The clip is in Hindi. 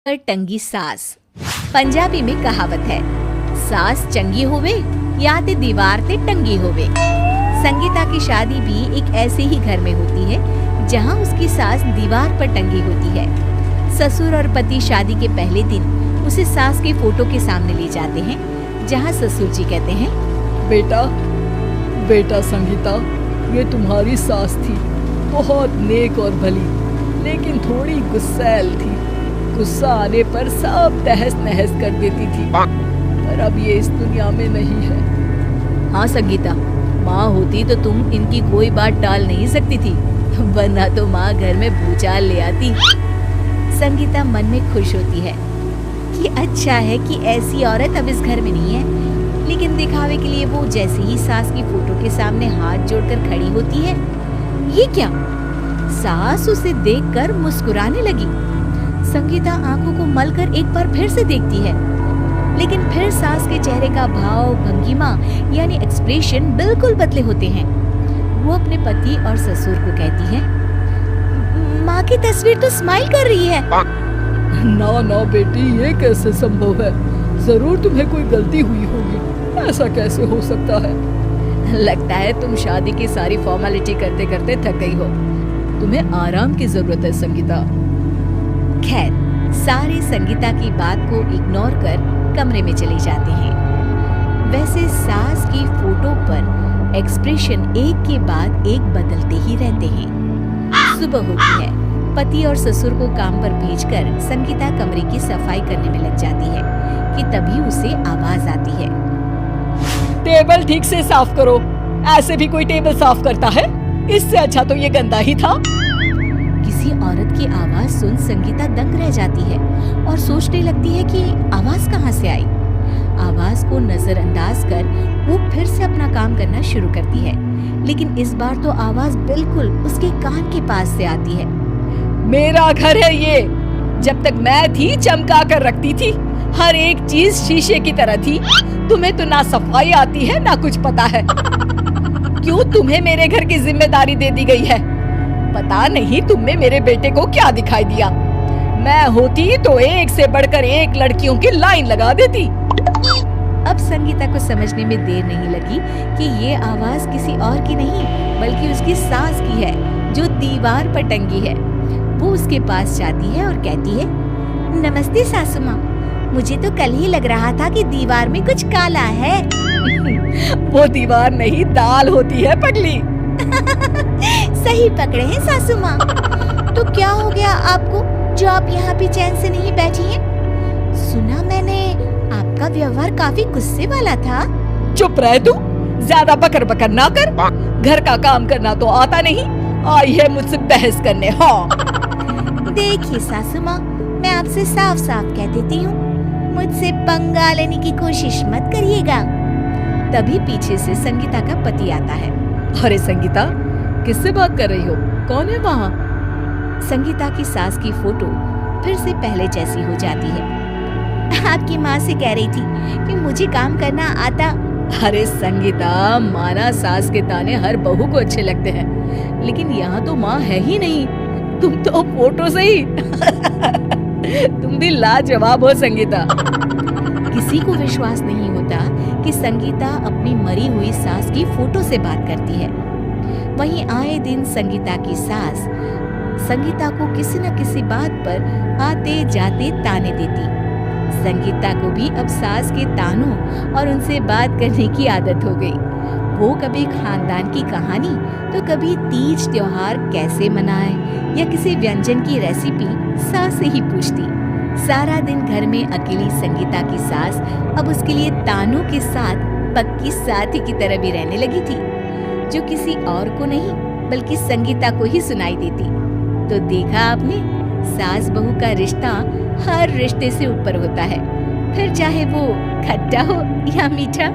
पर टंगी सास। पंजाबी में कहावत है, सास चंगी होवे या ते दीवार ते टंगी होवे। संगीता की शादी भी एक ऐसे ही घर में होती है जहां उसकी सास दीवार पर टंगी होती है। ससुर और पति शादी के पहले दिन उसे सास के फोटो के सामने ले जाते हैं, जहां ससुर जी कहते हैं, बेटा बेटा संगीता, ये तुम्हारी सास थी, बहुत नेक और भली, लेकिन थोड़ी गुस्सैल थी। गुस्सा आने पर सब तहस नहस कर देती थी, पर अब ये इस दुनिया में नहीं है। हाँ संगीता, माँ होती तो तुम इनकी कोई बात टाल नहीं सकती थी, वरना तो माँ घर में भूचाल ले आती। संगीता मन में खुश होती है कि अच्छा है कि ऐसी औरत अब इस घर में नहीं है, लेकिन दिखावे के लिए वो जैसे ही सास की फोटो के सामने हाथ जोड़कर खड़ी होती है, ये क्या? सास उसे देखकर मुस्कुराने लगी। संगीता आंखों को मलकर एक बार फिर से देखती है, लेकिन फिर सास के चेहरे का भाव, भंगिमा यानी एक्सप्रेशन बिल्कुल बदले होते हैं। वो अपने पति और ससुर को कहती है, माँ की तस्वीर तो स्माइल कर रही है। ना ना बेटी, ये कैसे संभव है? जरूर तुम्हें कोई गलती हुई होगी, ऐसा कैसे हो सकता है? लगता है तुम शादी की सारी फॉर्मेलिटी करते करते थक गई हो, तुम्हें आराम की जरूरत है संगीता। खैर, सारे संगीता की बात को इग्नोर कर कमरे में चले जाते हैं। वैसे सास की फोटो पर एक्सप्रेशन एक के बाद एक बदलते ही रहते हैं। सुबह होती है, पति और ससुर को काम पर भेजकर संगीता कमरे की सफाई करने में लग जाती है कि तभी उसे आवाज आती है, टेबल ठीक से साफ करो। ऐसे भी कोई टेबल साफ करता है? इससे अच्छा तो ये गंदा ही था। किसी औरत की आवाज सुन संगीता दंग रह जाती है और सोचने लगती है कि आवाज कहाँ से आई। आवाज को नजरअंदाज कर वो फिर से अपना काम करना शुरू करती है, लेकिन इस बार तो आवाज बिल्कुल उसके कान के पास से आती है। मेरा घर है ये, जब तक मैं थी चमका कर रखती थी, हर एक चीज शीशे की तरह थी। तुम्हें तो ना सफाई आती है ना कुछ पता है। क्यों तुम्हें मेरे घर की जिम्मेदारी दे दी गई है? पता नहीं तुमने मेरे बेटे को क्या दिखाई दिया। मैं होती तो एक से बढ़कर एक लड़कियों की लाइन लगा देती। अब संगीता को समझने में देर नहीं लगी कि ये आवाज किसी और की नहीं बल्कि उसकी सास की है, जो दीवार पर टंगी है। वो उसके पास जाती है और कहती है, नमस्ते सासू माँ, मुझे तो कल ही लग रहा था कि दीवार में कुछ काला है। वो दीवार नहीं, दाल होती है पगली। सही पकड़े हैं सासू माँ। तो क्या हो गया आपको जो आप यहाँ पे चैन से नहीं बैठी हैं? सुना मैंने आपका व्यवहार काफी गुस्से वाला था। चुप रह तू, ज्यादा बकर बकर ना कर। घर का काम करना तो आता नहीं, आई है मुझसे बहस करने। हाँ देखिए सासू माँ, मैं आपसे साफ साफ कह देती हूँ, मुझसे पंगा लेने की कोशिश मत करिएगा। तभी पीछे से संगीता का पति आता है। अरे संगीता, किससे बात कर रही हो? कौन है वहाँ? संगीता की सास की फोटो फिर से पहले जैसी हो जाती है। आपकी माँ से कह रही थी कि मुझे काम करना आता। अरे संगीता, माना सास के ताने हर बहू को अच्छे लगते हैं, लेकिन यहाँ तो माँ है ही नहीं, तुम तो फोटो से ही। तुम भी लाजवाब हो संगीता। किसी को विश्वास नहीं होता कि संगीता अपनी मरी हुई सास की फोटो से बात करती है। वहीं आए दिन संगीता की सास संगीता को किसी न किसी बात पर आते जाते ताने देती। संगीता को भी अब सास के तानों और उनसे बात करने की आदत हो गई। वो कभी खानदान की कहानी तो कभी तीज त्योहार कैसे मनाए या किसी व्यंजन की रेसिपी सास से ही पूछती। सारा दिन घर में अकेली संगीता की सास अब उसके लिए तानों के साथ पक्की साथी की तरह भी रहने लगी थी, जो किसी और को नहीं बल्कि संगीता को ही सुनाई देती। तो देखा आपने, सास बहू का रिश्ता हर रिश्ते से ऊपर होता है, फिर चाहे वो खट्टा हो या मीठा।